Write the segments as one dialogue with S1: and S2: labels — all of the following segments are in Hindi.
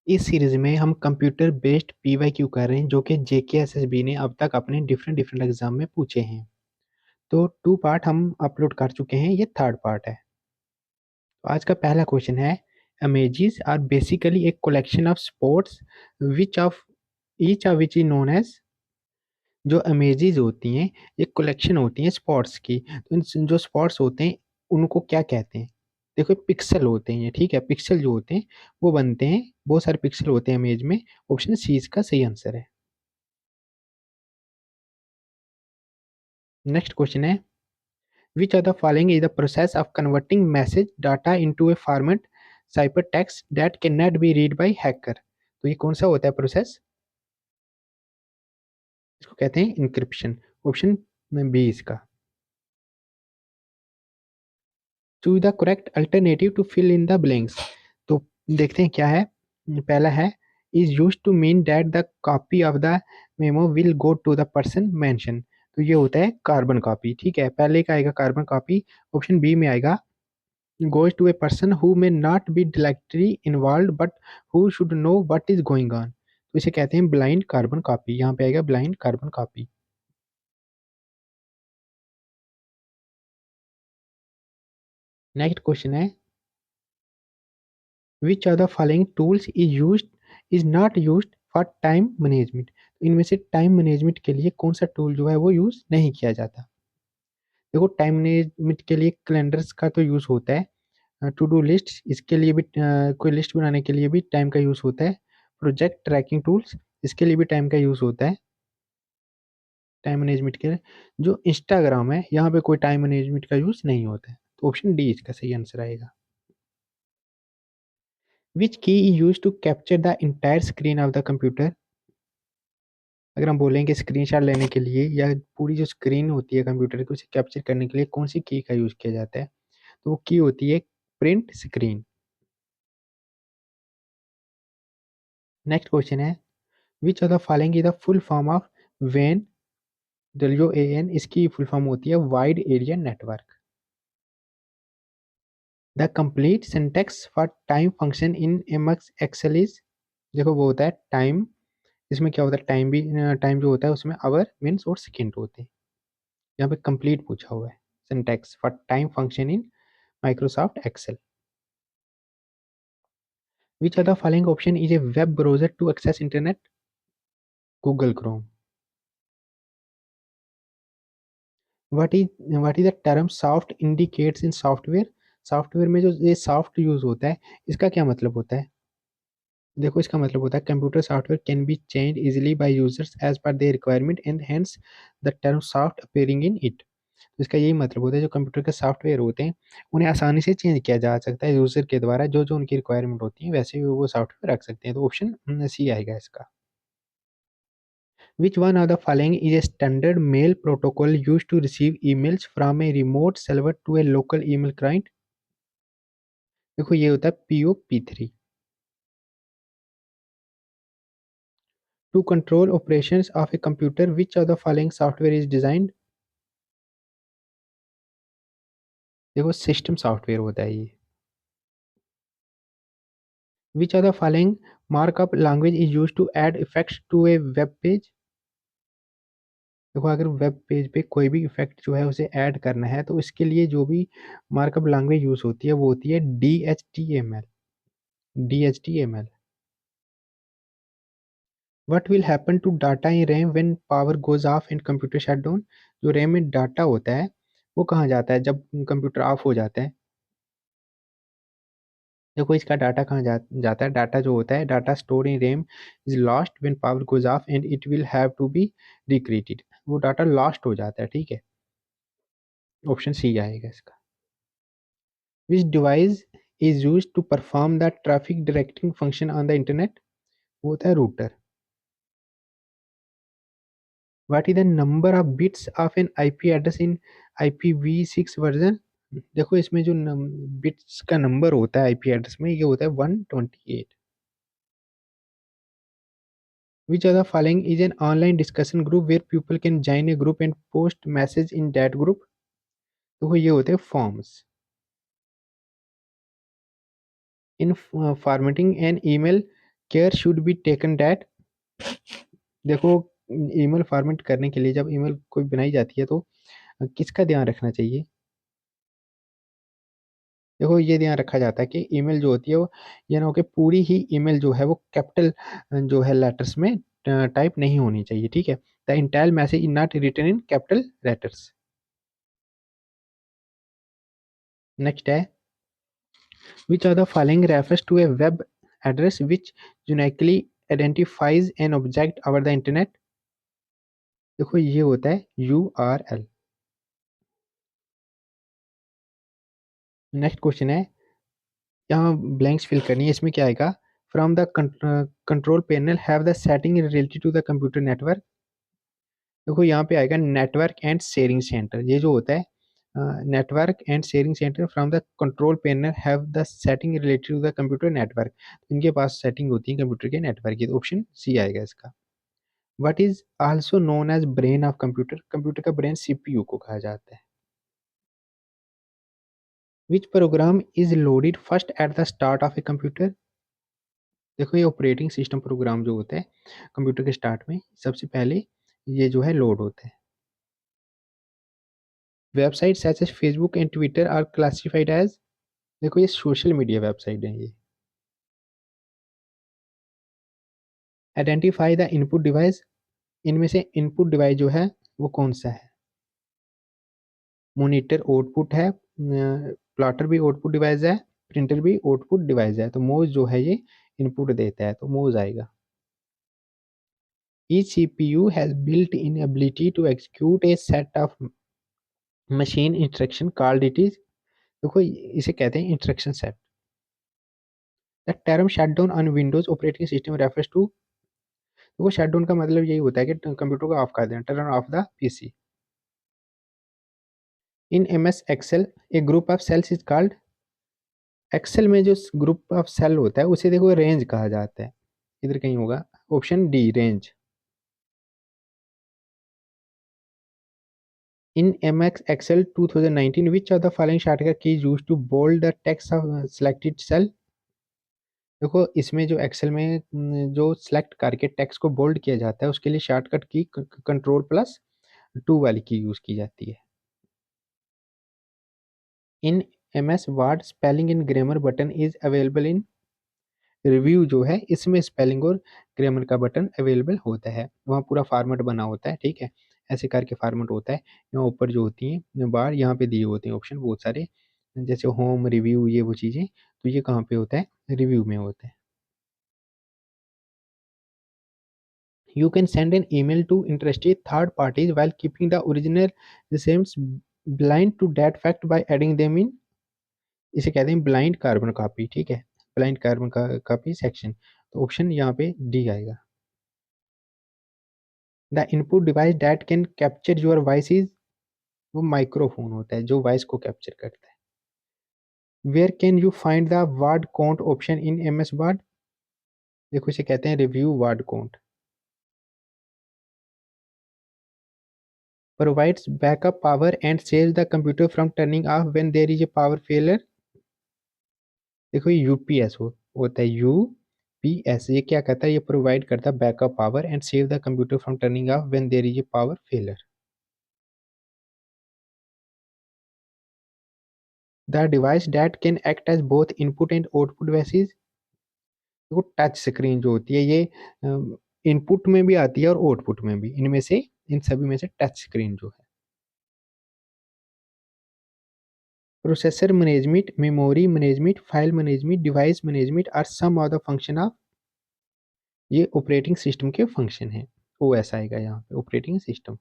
S1: इस सीरीज में हम कंप्यूटर बेस्ड पीवाईक्यू कर रहे हैं जो कि जेकेएसएसबी ने अब तक अपने डिफरेंट डिफरेंट एग्जाम में पूछे हैं। तो 2 पार्ट हम अपलोड कर चुके हैं, ये थर्ड पार्ट है। तो आज का पहला क्वेश्चन है, इमेजेस आर बेसिकली एक collection of sports which of each of which is known as. जो इमेजेस होती हैं एक कलेक्शन होती हैं स्पॉट्स की, तो इन जो स्पॉट्स होते हैं उनको क्या कहते हैं? देखो पिक्सल होते हैं ये, ठीक है, पिक्सल जो होते हैं वो बनते हैं, बहुत सारे पिक्सल होते हैं इमेज में। ऑप्शन सी इसका सही आंसर है। नेक्स्ट क्वेश्चन है, which are the following is the process of converting message data into a format cipher text that can not be read by hacker. तो ये कौन सा होता है प्रोसेस? इसको कहते हैं इंक्रिप्शन। ऑप्शन बी इसका। Choose the correct alternative to fill in the blanks. तो देखते हैं क्या है। पहला है, is use to mean that the copy of the memo will go to the person mention. तो ये होता है कार्बन कॉपी, ठीक है, पहले का आएगा कार्बन कॉपी। ऑप्शन बी में आएगा goes to a person who may not be directly involved but who should know what is going on। तो इसे कहते हैं ब्लाइंड कार्बन कॉपी, यहाँ पे आएगा blind carbon copy. Next question है, which are the following tools is not used for time management. इनमें से टाइम मैनेजमेंट के लिए कौन सा टूल जो है वो यूज नहीं किया जाता? देखो टाइम मैनेजमेंट के लिए कैलेंडर्स का तो यूज होता है, टू डू लिस्ट इसके लिए भी कोई लिस्ट बनाने के लिए भी टाइम का यूज होता है, प्रोजेक्ट ट्रैकिंग टूल्स इसके लिए भी टाइम का यूज होता है टाइम मैनेजमेंट के लिए। जो इंस्टाग्राम है यहाँ पे कोई टाइम मैनेजमेंट का यूज नहीं होता है, तो ऑप्शन डी इसका सही आंसर आएगा। Which key is use to capture the entire screen of the computer. अगर हम बोलेंगे स्क्रीनशॉट लेने के लिए या पूरी जो स्क्रीन होती है कंप्यूटर की उसे कैप्चर करने के लिए कौन सी की का यूज किया जाता है? तो वो की होती है प्रिंट स्क्रीन। नेक्स्ट क्वेश्चन है, which of the following is the full form of वेन, WAN इसकी फुल फॉर्म होती है wide area network. The complete syntax for time function in MS Excel is. देखो वो होता है टाइम, इसमें क्या होता है टाइम भी, टाइम जो होता है उसमें आवर मिनट्स और सेकेंड होते हैं। यहाँ पे कंप्लीट पूछा हुआ है syntax for time function in Microsoft Excel. Which are the following option is a web browser to access internet? Google Chrome. What is the term soft indicates in software. Software में जो ये सॉफ्ट यूज होता है इसका क्या मतलब होता है? देखो इसका मतलब होता है computer software can be change easily by users as per their requirement and hence the term soft appearing in it. तो इसका यही मतलब होता है जो कंप्यूटर के सॉफ्टवेयर होते हैं उन्हें आसानी से चेंज किया जा सकता है यूजर के द्वारा, जो जो उनकी रिक्वायरमेंट होती है वैसे ही वो सॉफ्टवेयर रख सकते हैं। तो ऑप्शन सी आएगा इसका। Which one of the following is a standard mail protocol use to receive emails from a remote server to a local email client? देखो ये होता है POP3। To control operations of a computer which of the following software is designed? देखो सिस्टम सॉफ्टवेयर होता है ये। Which are the following markup language is use to add effects to a web page? देखो अगर वेब पेज पे कोई भी इफेक्ट जो है उसे ऐड करना है तो इसके लिए जो भी मार्कअप लैंग्वेज यूज होती है वो होती है DHTML। What will happen to data in RAM when power goes off and computer shut down? जो रैम में डाटा होता है वो कहाँ जाता है जब कंप्यूटर ऑफ हो जाता है? देखो इसका डाटा कहाँ जाता है, डाटा जो होता है data store in RAM is lost when power goes off and it will have to be recreated. वो डाटा लॉस्ट हो जाता है, ठीक है, ऑप्शन सी आएगा इसका। Which device is use to perform the traffic directing function on the internet? वो होता है router. What is the number of bits of an IP address in IPv6 version? देखो इसमें जो बिट्स का नंबर होता है IP एड्रेस में ये होता है 128। Which of the following is an online discussion group where people can join a group and post message in that group? तो ये होते हैं forms। In formatting an email care should be taken that, देखो ईमेल फॉर्मेट करने के लिए जब ईमेल कोई बनाई जाती है तो किसका ध्यान रखना चाहिए? देखो ये ध्यान रखा जाता है कि ईमेल जो होती है वो ये ना हो कि पूरी ही ईमेल जो है वो कैपिटल जो है लेटर्स में टाइप नहीं होनी चाहिए, ठीक है? The entire message is not written in capital letters. Next है, which of the following refers to a web address which uniquely identifies an object over the internet? देखो ये होता है URL। नेक्स्ट क्वेश्चन है, यहाँ ब्लैंक्स फिल करनी है, इसमें क्या आएगा? From the control panel have the setting related to the computer network. देखो यहाँ पे आएगा नेटवर्क एंड शेयरिंग सेंटर, ये जो होता है network and sharing centre from the control panel have the setting related to the computer network. इनके पास सेटिंग होती है कंप्यूटर के नेटवर्क की, तो ऑप्शन सी आएगा इसका। What is also known as brain of computer, computer का ब्रेन सीपीयू को कहा जाता है। Which program is loaded first at the start of a computer. देखो ये ऑपरेटिंग सिस्टम प्रोग्राम जो होता है कंप्यूटर के स्टार्ट में सबसे पहले ये जो है लोड होता है। Website such as Facebook and Twitter are classified as, देखो ये सोशल मीडिया वेबसाइट है ये। आइडेंटिफाई द इनपुट डिवाइस, इनमें से इनपुट डिवाइस जो है वो कौन सा है? मॉनिटर आउटपुट है, प्लॉटर भी आउटपुट डिवाइस है, प्रिंटर भी आउटपुट डिवाइस है, तो मोज जो है ये इनपुट देता है, तो मोज आएगा। Each CPU has built-in ability to execute a set of machine instruction called it is, देखो इसे कहते हैं instruction set. The term shutdown on Windows operating system refers to, देखो शटडाउन का मतलब यही होता है कि कंप्यूटर को ऑफ कर देना, turn off the PC. In MS Excel a group of cells is called, Excel में जो ग्रुप ऑफ सेल होता है उसे देखो रेंज कहा जाता है, इधर कहीं होगा, option D range. In MX Excel 2019, which of the following shortcut key is used to bold the text of selected cell? देखो इसमें जो एक्सेल में जो सिलेक्ट करके टेक्स्ट को बोल्ड किया जाता है उसके लिए शॉर्टकट की कंट्रोल+2 वाली की यूज की जाती है। In MS word spelling in grammar button is available in review, जो है इसमें स्पेलिंग और ग्रामर का बटन अवेलेबल होता है, वहाँ पूरा फॉर्मेट बना होता है, ठीक है? ऐसे करके फॉर्मेट होता है। यहाँ ऊपर जो होती हैं बार यहाँ पे दिए होते हैं ऑप्शन बहुत सारे, जैसे होम रिव्यू ये वो चीज़ें, तो ये कहाँ पे होता है? रिव्यू में होता है। You can send an email to interested third parties while keeping the original recipients blind to that fact by adding them in, इसे कहते हैं ब्लाइंड कार्बन कॉपी, ठीक है? ब्लाइंड कार्बन कॉपी सेक्शन, तो ऑप्शन यहाँ पे डी आएगा। The input device that can capture your voice is, वो माइक्रोफोन होता है जो वॉइस को कैप्चर करता है। Where can you find the word count option in MS Word, देखो इसे कहते हैं review word count. Provides backup power and saves the computer from turning off when there is a power failure, देखो ये यूपीएस होता है, यूपीएस ये क्या करता है? ये प्रोवाइड करता है backup power and save the computer from turning off when there is a power failure. The device that can act as both input and output devices, देखो टच स्क्रीन जो होती है ये इनपुट में भी आती है और आउटपुट में भी, इनमें से इन सभी में से टच स्क्रीन जो है। Processor management, memory management, file management, device management are some of the function of, ये ऑपरेटिंग सिस्टम के फंक्शन है, ओएस आएगा यहाँ पे operating system.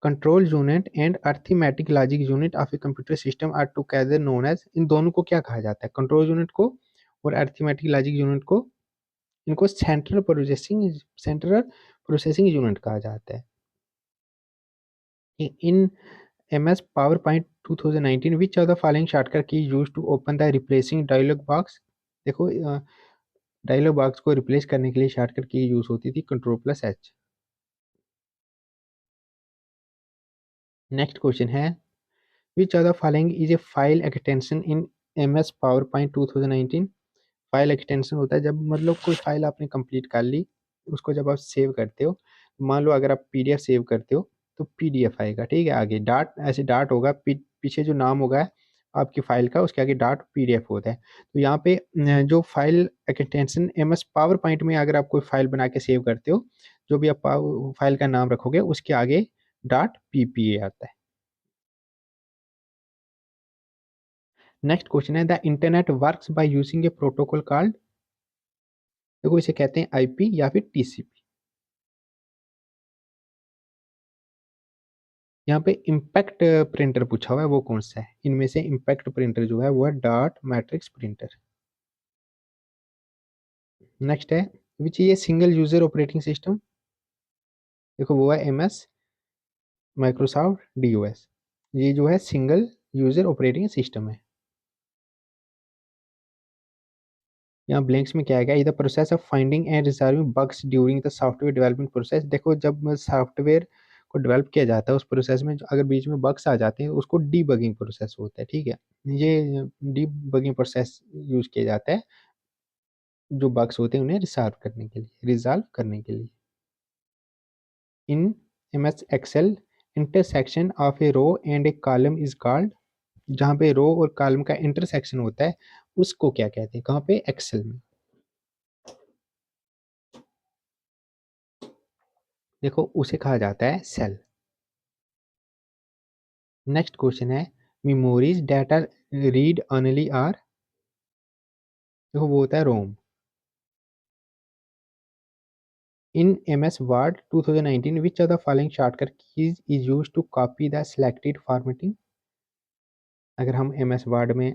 S1: Control unit and arithmetic logic unit of a computer system are together known as, इन दोनों को क्या कहा जाता है? कंट्रोल यूनिट को और अरिथमेटिक लॉजिक यूनिट को, इनको सेंट्रल प्रोसेसिंग यूनिट कहा जाता है। In MS power point 2019 which of the following shortcut key use to open the replacing dialog box, देखो डायलॉग बॉक्स को रिप्लेस करने के लिए शॉर्टकट की यूज होती थी कंट्रोल+H। नेक्स्ट क्वेश्चन है, which of the following is a file extension in MS PowerPoint 2019? File extension होता है जब मतलब कोई फाइल आपने कंप्लीट कर ली, उसको जब आप सेव करते हो, मान लो अगर आप पीडीएफ सेव करते हो तो पीडीएफ आएगा, ठीक है। आगे डॉट, ऐसे डॉट होगा, पीछे जो नाम होगा आपकी फाइल का उसके आगे डॉट पीडीएफ होता है। तो यहाँ पे जो file extension MS power point में अगर आप कोई फाइल बना के सेव करते हो, जो भी आप फाइल का नाम रखोगे उसके आगे डॉट पीपीए आता है। नेक्स्ट क्वेश्चन है the internet works by using a protocol called, देखो इसे कहते हैं आईपी या फिर टीसीपी। यहाँ पे इम्पैक्ट प्रिंटर पूछा हुआ है, वो कौन सा है इनमें से? इम्पैक्ट प्रिंटर जो है वो है डॉट मैट्रिक्स प्रिंटर। नेक्स्ट है विच ये सिंगल यूजर ऑपरेटिंग सिस्टम, देखो वो है एमएस माइक्रोसॉफ्ट डीओएस। ये जो है सिंगल यूजर ऑपरेटिंग सिस्टम है। यहाँ ब्लैंक्स में क्या आएगा? इधर process of finding and resolving bugs during the software development process. देखो जब सॉफ्टवेयर को डेवलप किया जाता है उस प्रोसेस में अगर बीच में बग्स आ जाते हैं उसको डीबगिंग प्रोसेस होता है, ठीक है। ये डीबगिंग प्रोसेस यूज किया जाता है जो बग्स होते हैं उन्हें रिजॉल्व करने के लिए। In MS Excel intersection of a row and a column is called, जहाँ पे रो और कॉलम का इंटरसेक्शन होता है उसको क्या कहते हैं? कहाँ पे? एक्सेल में। देखो उसे कहा जाता है सेल। नेक्स्ट क्वेश्चन है memories data read only are, देखो वो होता है ROM. In MS Word 2019 which of the following shortcut keys is used to copy the selected formatting. अगर हम एमएस वर्ड में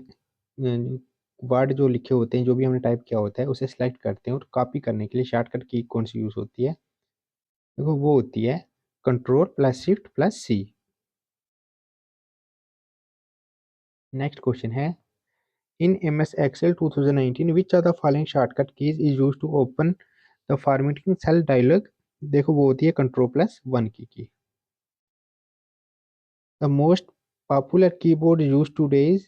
S1: वर्ड जो लिखे होते हैं, जो भी हमने टाइप किया होता है उसे सिलेक्ट करते हैं और कॉपी करने के लिए शॉर्टकट की कौन सी यूज होती है? देखो वो होती है control plus shift plus C. Next question है in MS Excel 2019 which are the following shortcut keys is used to open the formatting cell dialog, देखो वो होती है control plus one key. The most popular keyboard use today is,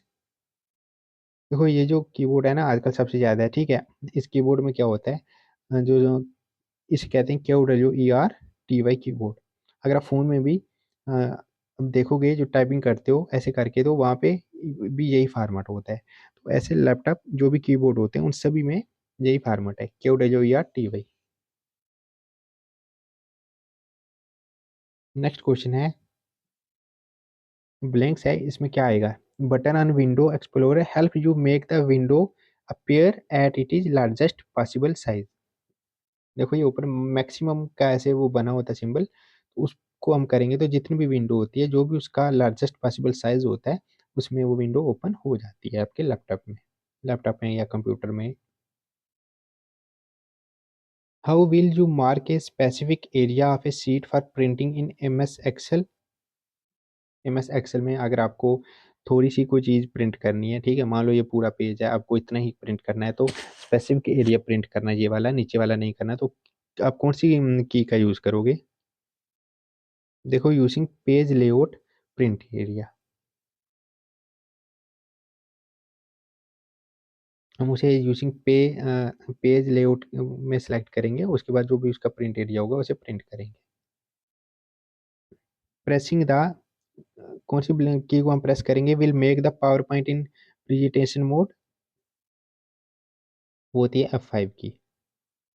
S1: देखो ये जो कीबोर्ड है ना आजकल सबसे ज़्यादा है, ठीक है। इस कीबोर्ड में क्या होता है, जो इसे कहते हैं QWERTY कीबोर्ड। अगर आप फ़ोन में भी अब देखोगे जो टाइपिंग करते हो ऐसे करके तो वहाँ पे भी यही फॉर्मेट होता है। तो ऐसे लैपटॉप जो भी कीबोर्ड होते हैं उन सभी में यही फॉर्मेट है QWERTY। नेक्स्ट क्वेश्चन है ब्लैंक्स है, इसमें क्या आएगा? Button on window explorer help you make the window appear at it is largest possible size. देखो ये ऊपर मैक्सिमम का ऐसे वो बना होता है सिंबल, उसको हम करेंगे तो जितनी भी विंडो होती है जो भी उसका लार्जेस्ट पॉसिबल साइज होता है उसमें वो विंडो ओपन हो जाती है आपके लैपटॉप में या कंप्यूटर में। How will you mark a specific area of a sheet for printing in MS Excel? MS Excel में अगर आपको थोड़ी सी कोई चीज़ प्रिंट करनी है, ठीक है, मान लो ये पूरा पेज है आपको इतना ही प्रिंट करना है तो स्पेसिफिक एरिया प्रिंट करना है, ये वाला नीचे वाला नहीं करना, तो आप कौन सी की का यूज़ करोगे? देखो using page layout print area, हम उसे यूजिंग पेज लेआउट में सेलेक्ट करेंगे, उसके बाद जो भी उसका प्रिंट एरिया होगा उसे प्रिंट करेंगे। प्रेसिंग द, कौन सी की को हम प्रेस करेंगे will make the power point in presentation mode, वो होती है F5 की,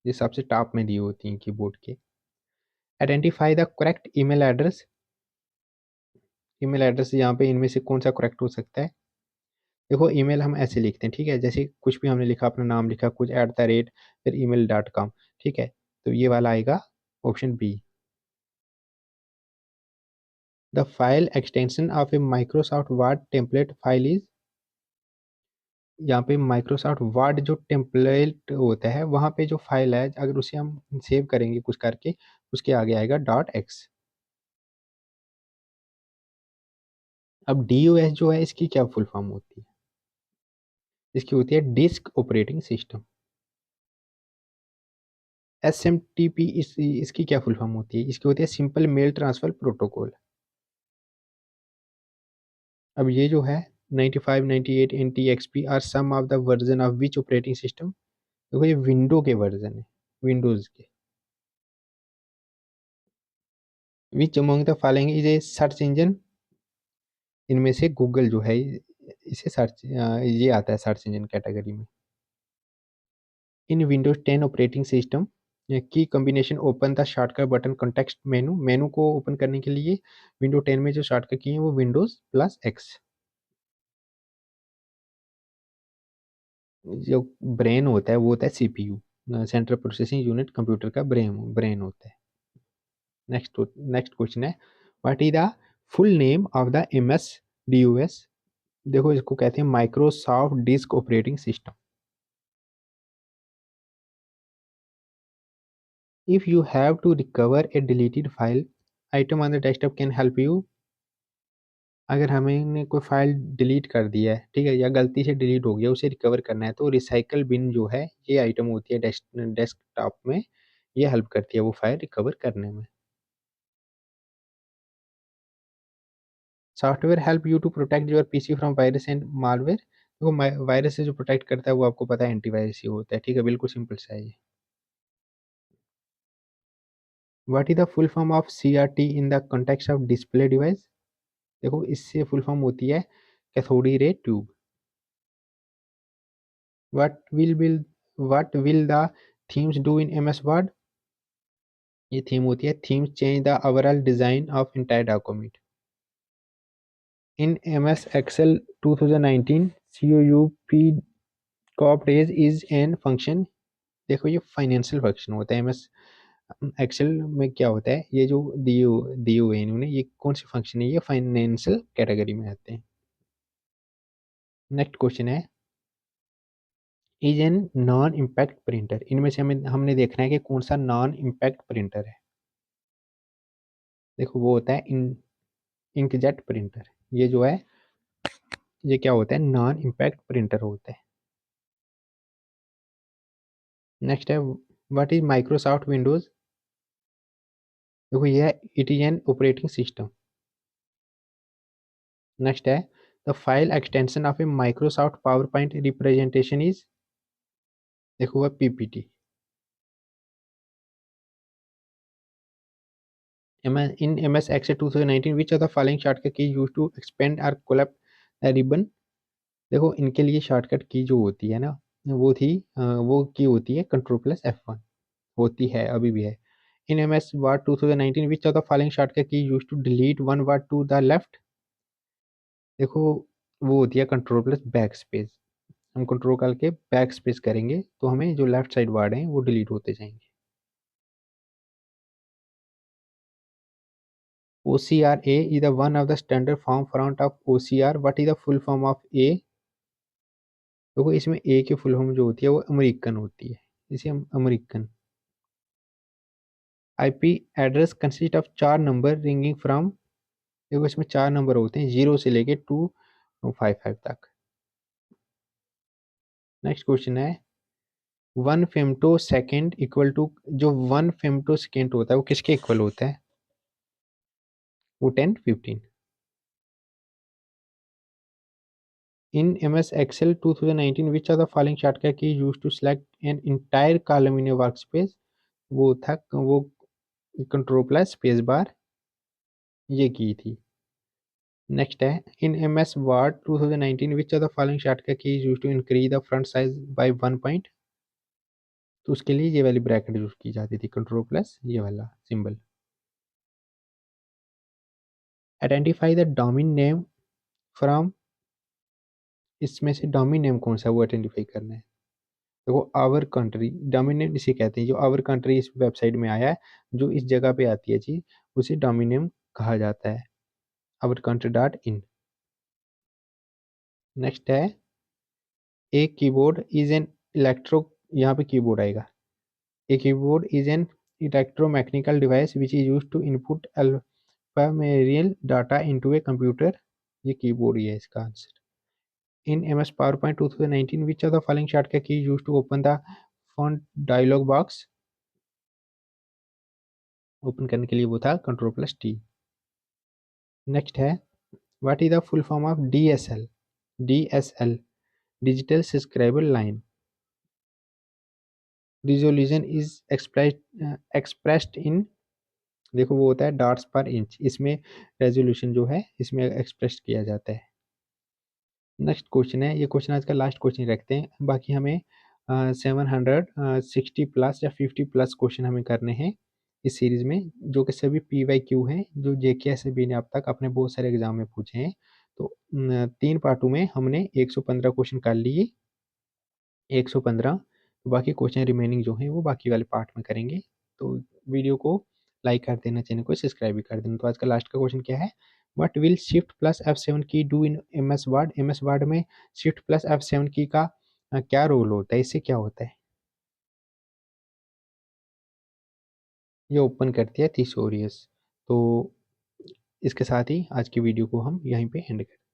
S1: ये सबसे टॉप में दी होती है कीबोर्ड के। Identify the correct email address यहाँ पे इनमें से कौन सा करेक्ट हो सकता है? देखो ईमेल हम ऐसे लिखते हैं, ठीक है, जैसे कुछ भी हमने लिखा, अपना नाम लिखा कुछ @ फिर email.com, ठीक है, तो ये वाला आएगा option B. The file extension of a Microsoft Word template file is, यहाँ पे माइक्रोसॉफ्ट वर्ड जो टेम्पलेट होता है वहाँ पे जो फाइल है अगर उसे हम सेव करेंगे कुछ करके उसके आगे आएगा .x। अब DOS जो है इसकी क्या फुल फॉर्म होती है? इसकी होती है डिस्क ऑपरेटिंग सिस्टम। SMTP इसकी क्या फुल फॉर्म होती है? इसकी होती है सिंपल मेल ट्रांसफर प्रोटोकॉल। अब ये जो है 95, 98 NTXP are some of the version of which operating system? देखो ये विंडो के वर्जन है, विंडोज़ के। Which among the following is a search engine, इनमें से गूगल जो है इसे सर्च ये आता है सर्च इंजन कैटेगरी में। इन विंडोज 10 ऑपरेटिंग सिस्टम की combination open the shortcut button context menu, मेनू को ओपन करने के लिए विंडो 10 में जो शॉर्टकट की है वो विंडोज प्लस एक्स। जो ब्रेन होता है वो होता है CPU, central processing unit, computer का ब्रेन ब्रेन होता है। नेक्स्ट क्वेश्चन है, what is the full name of the MS DOS? देखो इसको कहते हैं Microsoft disk operating system. If you have to recover a deleted file, item on the desktop can help you. अगर हमने कोई फाइल डिलीट कर दिया है, ठीक है, या गलती से डिलीट हो गया, उसे रिकवर करना है, तो रिसाइकल बिन जो है ये आइटम होती है डेस्कटॉप में, ये हेल्प करती है वो फाइल रिकवर करने में। Software help you to protect your PC from virus and malware. देखो वायरस से जो प्रोटेक्ट करता है वो आपको पता है एंटीवायरस ही होता है, ठीक है, बिल्कुल सिंपल सा है ये। What is the full form of CRT in the context of display device? देखो इससे फुल फॉर्म होती है cathode ray tube. What will the themes do in MS Word? ये थीम होती है themes change the overall design of entire document. In MS Excel 2019 COUP coup rays is an function. देखो ये फाइनेंशियल फंक्शन होता है एमएस एक्सेल में। क्या होता है ये जो दिए हुए हैं इन्होंने, ये कौन से फंक्शन है, ये फाइनेंशियल कैटेगरी में आते हैं। नेक्स्ट क्वेश्चन है, is an non impact printer? इनमें से हमें हमने देखना है कि कौन सा नॉन इम्पैक्ट प्रिंटर है। देखो वो होता है इंकजेट प्रिंटर। ये जो है ये क्या होता है, नॉन इम्पैक्ट प्रिंटर होता है। नेक्स्ट है, व्हाट इज माइक्रोसॉफ्ट विंडोज? देखो ये है it is an operating system. Next है, the file extension of a Microsoft power point representation is? देखो वह PPT. in MS Access 2019 which of the following shortcut key used to expand or collapse the ribbon? देखो इनके लिए शॉर्टकट की जो होती है ना, वो की होती है Ctrl+F1, होती है अभी भी है। इन MS Word 2019 which of the following shortcut key used to delete one word to the left? देखो वो होती है Ctrl+Backspace। हम कंट्रोल करके बैक स्पेस करेंगे तो हमें जो लेफ्ट साइड वर्ड हैं वो डिलीट होते जाएंगे। OCR A is the one of the standard form front of OCR. What is the full form of A? देखो इसमें ए की फुल फॉर्म जो होती है वो अमेरिकन होती है, इसे हम American. IP address consist of 4 number ringing from. देखो इसमें 4 नंबर होते हैं 0 से लेके 255 तक। नेक्स्ट क्वेश्चन है, 1 फेम्टो सेकेंड इक्वल टू, जो 1 फेम्टो सेकेंड होता है वो किसके इक्वल होता है? वो 1015। इन MS Excel 2019 which of the following shortcut key used to select an entire column in a workspace? वो Ctrl+Spacebar ये की थी। नेक्स्ट है, इन MS Word 2019 which of the following shortcut key is used to increase the font size by 1 point? तो उसके लिए ये वाली ब्रैकेट यूज की जाती थी, कंट्रोल प्लस ये वाला symbol. Identify the domain name from, इसमें से डोमेन नेम कौन सा है वो आइडेंटिफाई करना है। देखो आवर कंट्री डोमेन नेम इसे कहते हैं, जो आवर कंट्री इस वेबसाइट में आया है, जो इस जगह पे आती है चीज उसे डोमेन नेम कहा जाता है, our country dot in. Next है, a keyboard is an electro, यहाँ पे कीबोर्ड आएगा। A keyboard is an electromechanical device which is use to input alphamerical data into a computer. ये कीबोर्ड ही है इसका आंसर। इन MS PowerPoint 2019 which of the following shortcut key used to open the font dialog box? Open करने के लिए वो था Ctrl+T। नेक्स्ट है, what is the full form of DSL? DSL digital subscriber line. Resolution is expressed in, देखो वो होता है डॉट्स पर इंच, इसमें रेज़ोल्यूशन जो है इसमें एक्सप्रेस किया जाता है। नेक्स्ट क्वेश्चन है, ये क्वेश्चन आज का लास्ट क्वेश्चन रखते हैं, बाकी हमें 760 प्लस या 50 प्लस क्वेश्चन हमें करने हैं इस सीरीज़ में, जो कि सभी पीवाईक्यू हैं, जो जेके एसएसबी ने अब तक अपने बहुत सारे एग्ज़ाम में पूछे हैं। तो 3 पार्टों में हमने 115 क्वेश्चन कर लिए, 115, तो बाकी क्वेश्चन रिमेनिंग जो हैं वो बाकी वाले पार्ट में करेंगे। तो वीडियो को लाइक कर देना, चैनल को सब्सक्राइब भी कर देना। तो आज का लास्ट का क्वेश्चन क्या है? What will shift plus F7 की do in MS word? MS word में शिफ्ट प्लस F7 की का क्या रोल होता है? इससे क्या होता है? ये ओपन करती है थिसॉरियस। तो इसके साथ ही आज की वीडियो को हम यहीं पे एंड करते हैं।